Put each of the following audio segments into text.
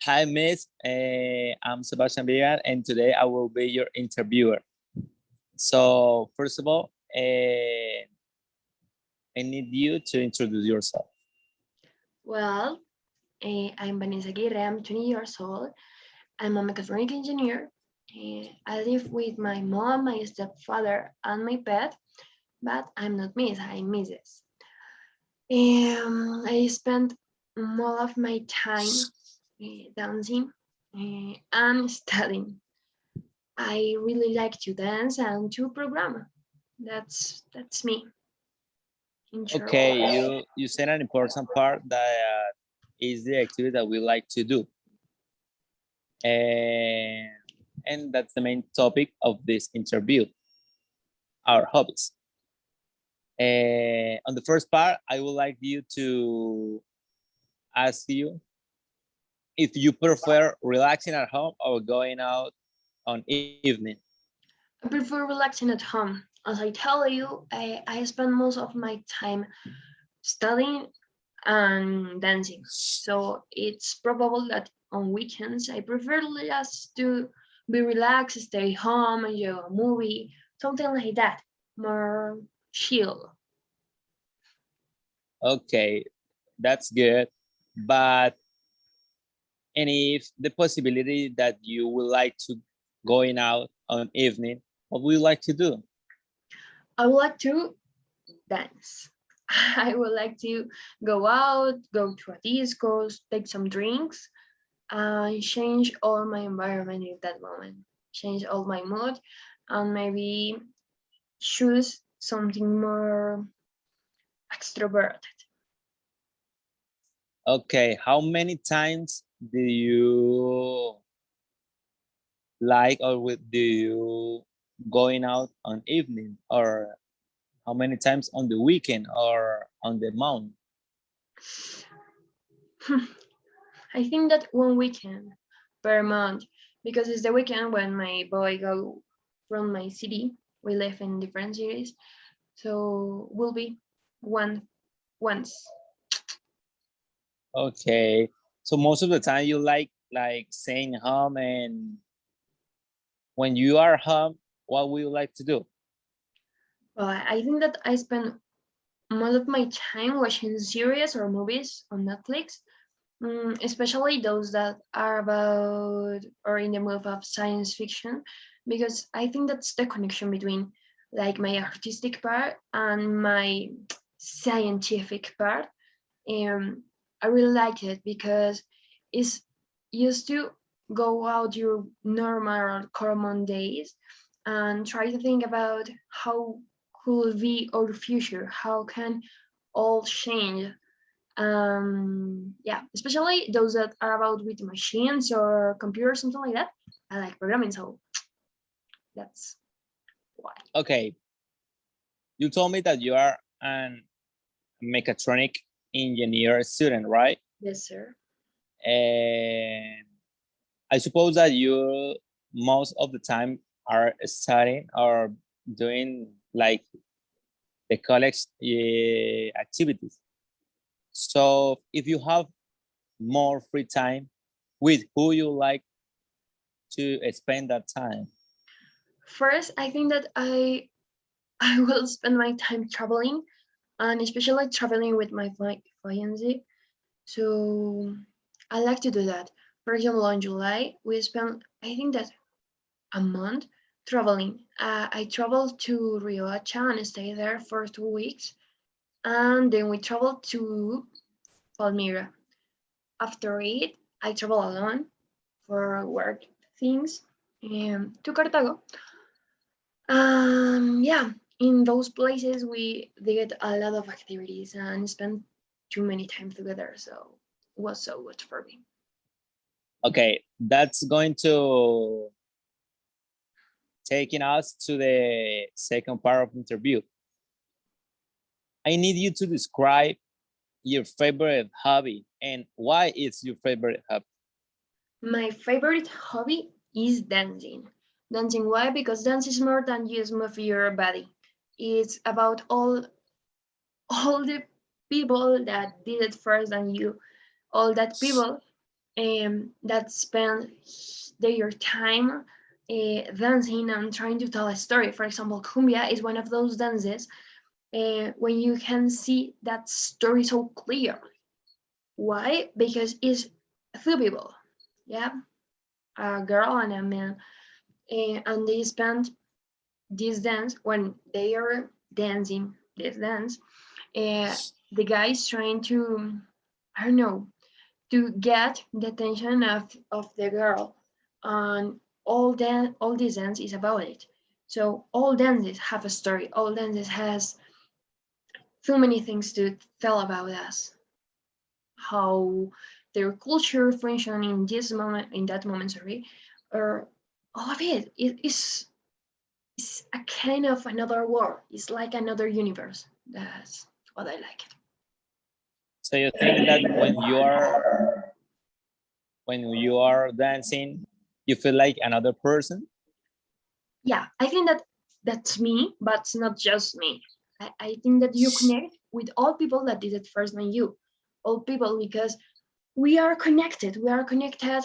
Hi, Miss. I'm Sebastian Villar, and today I will be your interviewer. So, first of all, I need you to introduce yourself. Well, I'm Vanessa Aguirre. I'm 20 years old. I'm a mechatronic engineer. I live with my mom, my stepfather, and my pet, but I'm not Miss, I'm Mrs. I spend more of my time dancing and studying. I really like to dance and to program. That's me in short Okay, words. you said an important part that is the activity that we like to do, and that's the main topic of this interview, our hobbies. On the first part, I would like you to ask you if you prefer relaxing at home or going out on evening. I prefer relaxing at home. As I tell you, I spend most of my time studying and dancing. So it's probable that on weekends I prefer just to be relaxed, stay home, enjoy a movie, something like that. More chill. Okay, that's good. But and if the possibility that you would like to going out on evening, what would you like to do? I would like to dance. I would like to go out, go to a disco, take some drinks, and change all my environment in that moment. Change all my mood and maybe choose something more extroverted. Okay, how many times do you like or do you going out on evening, or how many times on the weekend or on the month? I think that one weekend per month because it's the weekend when my boy go from my city. We live in different cities, so will be one once. Okay, so most of the time you like staying home, and when you are home, what would you like to do? But I think that I spend most of my time watching series or movies on Netflix, especially those that are about or in the mood of science fiction, because I think that's the connection between like my artistic part and my scientific part. Um, I really like it because it's used to go out your normal or common days and try to think about how could be our future, how can all change. Yeah, especially those that are about with machines or computers, something like that. I like programming, so that's why. Okay, you told me that you are an mechatronic engineer student, right? Yes, sir. And I suppose that you most of the time are studying or doing like the college activities. So if you have more free time, with who you like to spend that time? First, I think that I will spend my time traveling, and especially traveling with my fiance. So I like to do that. For example, in July, we spent I think that a month traveling. I traveled to Riohacha and stayed there for 2 weeks, and then we traveled to Palmyra. After it, I traveled alone for work things to Cartago. Yeah, in those places we did a lot of activities and spent too many time together, so it was so good for me. Okay, that's going to taking us to the second part of the interview. I need you to describe your favorite hobby and why it's your favorite hobby. My favorite hobby is dancing. Dancing, why? Because dance is more than just move your body. It's about all the people that did it first than you, all that people that spend their time dancing and trying to tell a story. For example, cumbia is one of those dances when you can see that story so clearly. Why? Because it's two people, yeah, a girl and a man, and they spend this dance when they are dancing this dance. Uh, the guy is trying to, I don't know, to get the attention of the girl, and all this dance is about it. So all dances have a story. All dances has so many things to tell about us, how their culture function in this moment, in that moment, sorry, or all of it. It is it's a kind of another world. It's like another universe. That's what I like. So you think that when you are dancing, you feel like another person? Yeah, I think that that's me, but it's not just me. I think that you connect with all people that did it first than you. All people, because we are connected. We are connected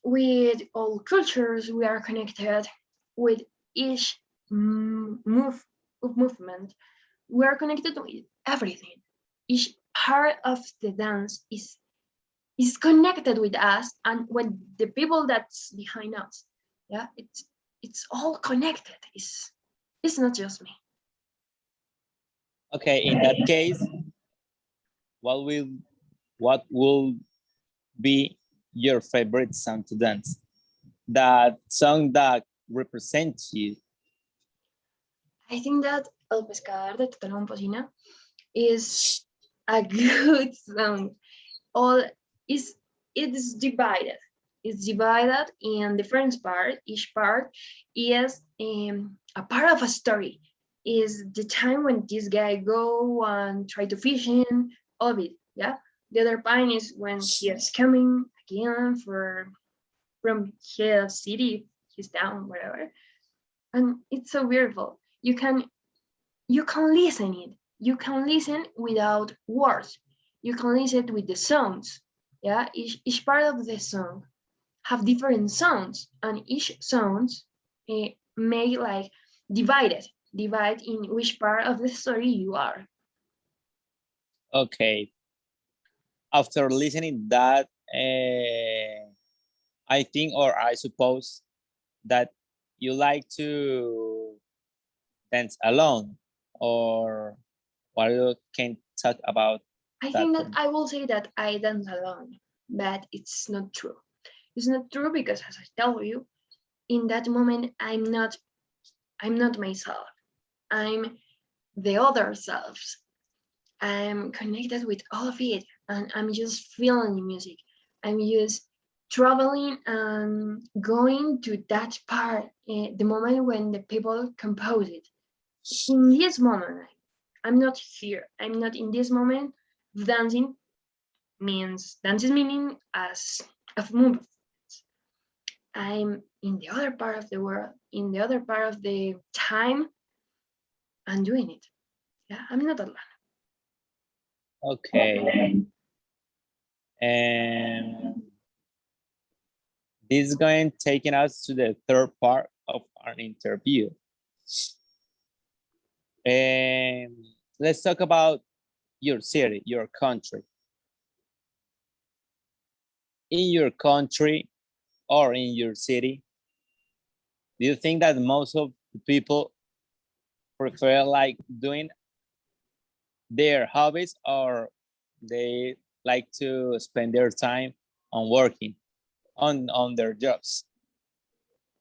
with all cultures. We are connected with each movement. We are connected with everything. Each part of the dance is connected with us and with the people that's behind us. Yeah, it's all connected. It's not just me. Okay, in that case, what will what will be your favorite song to dance? That song that represents you. I think that El Pescador de Total Momposina is a good song. All is it's divided. It's divided in different part. Each part is a part of a story. Is the time when this guy go and try to fish in all of it. Yeah. The other part is when he is coming again from his city, his town, whatever. And it's so beautiful. You can listen it. You can listen without words. You can listen with the sounds. Yeah, each part of the song have different sounds, and each sounds may like divide in which part of the story you are. Okay, after listening that, I think or I suppose that you like to dance alone, or what you can talk about I that. think that I will say that I dance alone, but it's not true. It's not true because, as I tell you, in that moment I'm not myself. I'm the other selves. I'm connected with all of it, and I'm just feeling the music. I'm just traveling and going to that part, the moment when the people compose it. In this moment, I'm not here. I'm not in this moment. Dancing means dancing meaning as of movement. I'm in the other part of the world, in the other part of the time, and doing it. Yeah, I'm not alone. Okay, and this is going taking us to the third part of our interview. And let's talk about your city, your country. In your country or in your city, do you think that most of the people prefer like doing their hobbies, or they like to spend their time on working on their jobs?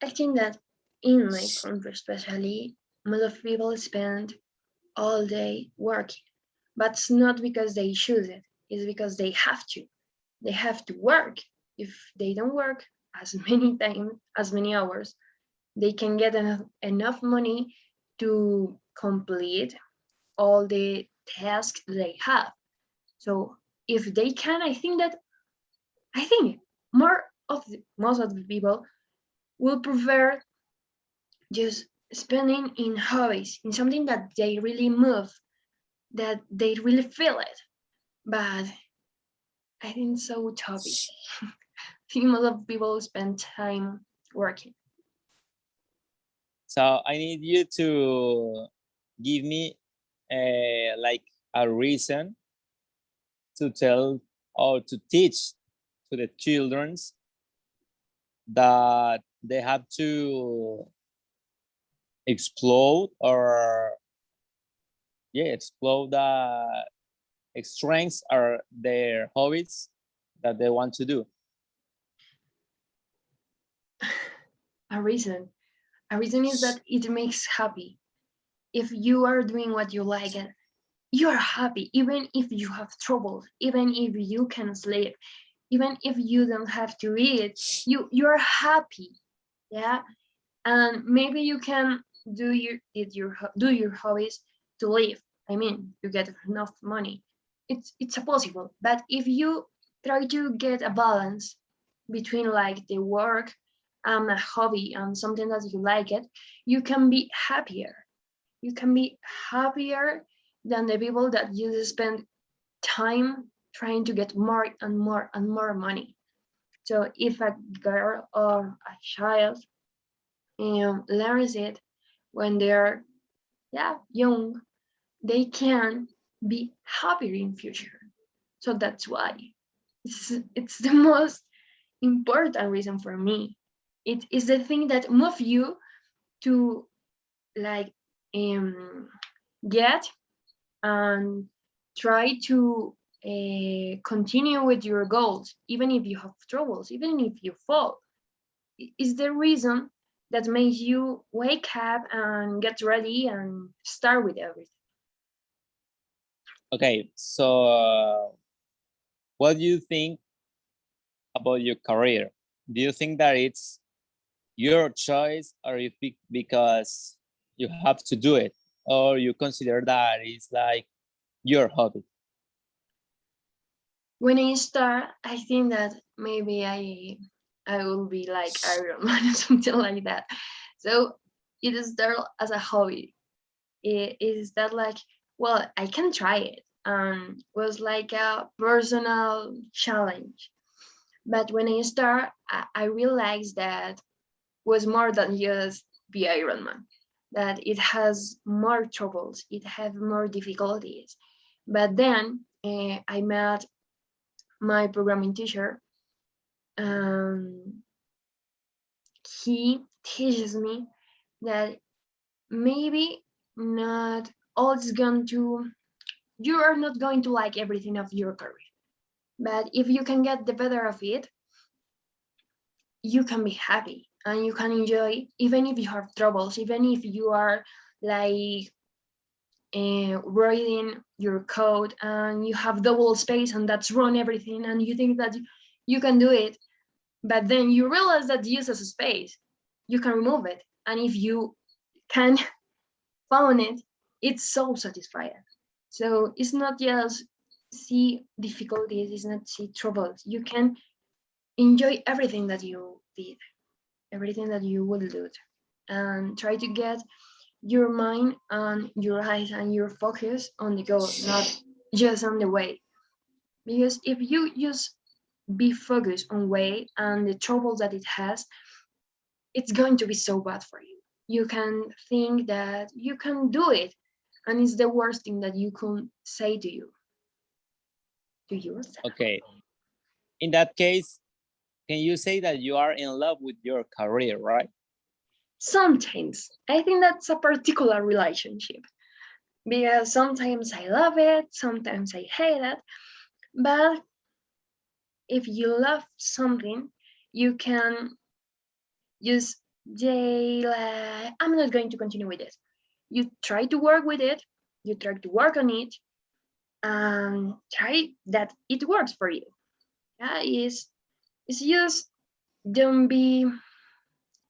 I think that in my country, especially, most of people spend all day working, but it's not because they choose it. It's because they have to. They have to work. If they don't work as many times, as many hours, they can get enough money to complete all the tasks they have. So if they can, I think most of the people will prefer just spending in hobbies, in something that they really move, that they really feel it. But I think so utopic. think most of people spend time working. So I need you to give me like a reason to tell or to teach to the childrens that they have to explode or explode the strengths or their hobbies that they want to do. A reason. A reason is that it makes happy. If you are doing what you like and you are happy, even if you have troubles, even if you can sleep, even if you don't have to eat, you're happy. Yeah. And maybe you can do your hobbies to live. I mean, you get enough money. It's a possible. But if you try to get a balance between like the work and a hobby and something that you like it, you can be happier. You can be happier than the people that just spend time trying to get more and more and more money. So if a girl or a child learns it when they're young, they can be happier in future. So that's why it's the most important reason for me. It is the thing that move you to like um, get and try to continue with your goals, even if you have troubles, even if you fall. Is the reason that makes you wake up and get ready and start with everything. Okay, so what do you think about your career? Do you think that it's your choice, or you think because you have to do it, or you consider that it's like your hobby? When I start, I think that maybe I will be like Iron Man or something like that. So it started as a hobby. It is that like, well, I can try it. Was like a personal challenge. But when I start, I realized that was more than just be Iron Man. That it has more troubles, it has more difficulties. But then I met my programming teacher. Um, he teaches me that maybe not all is going to, you are not going to like everything of your career. But if you can get the better of it, you can be happy and you can enjoy, even if you have troubles, even if you are like writing your code and you have double space and that's run everything and you think that you can do it, but then you realize that uses a space, you can remove it, and if you can found it, it's so satisfying. So it's not just see difficulties, it's not see troubles, you can enjoy everything that you did, everything that you will do, and try to get your mind and your eyes and your focus on the goal, not just on the way. Because if you just be focused on way and the troubles that it has, it's going to be so bad for you. You can think that you can do it, and it's the worst thing that you can say to yourself. Okay, in that case, can you say that you are in love with your career, right? Sometimes I think that's a particular relationship because sometimes I love it, sometimes I hate it. But if you love something, you can just say, like, I'm not going to continue with this. You try to work with it, you try to work on it, and try that it works for you. Yeah, it's just don't be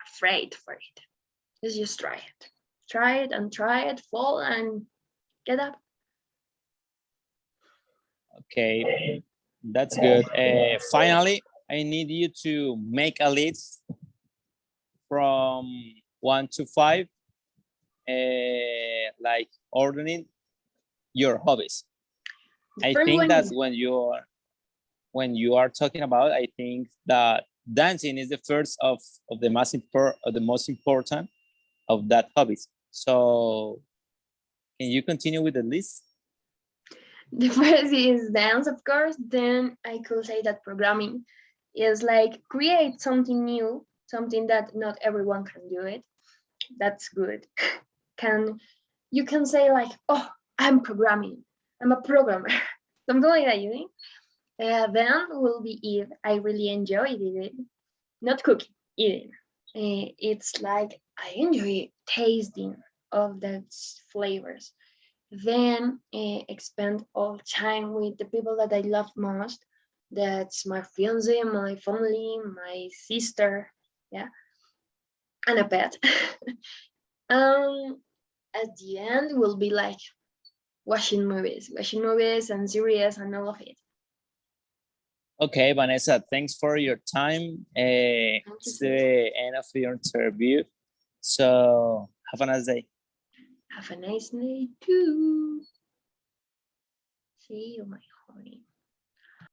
afraid for it. Just try it. Try it and try it, fall and get up. Okay, that's good. Finally, I need you to make a list from 1 to 5, like ordering your hobbies. The I first think one that is when you are talking about, I think that dancing is the first of the most important of that hobbies. So can you continue with the list? The first is dance, of course. Then I could say that programming is like create something new, something that not everyone can do it. That's good. Can you can say like, oh, I'm programming, I'm a programmer, something like that. You think? Then will be if I really enjoy eating, not cooking, eating. It's like I enjoy tasting of those flavors. Then expend all time with the people that I love most. That's my fiance, my family, my sister, yeah, and a pet. um, at the end will be like watching movies and series and all of it. Okay, Vanessa, thanks for your time. Thank you It's so much. the end of your interview. So have a nice day. Have a nice day too. See you, my honey.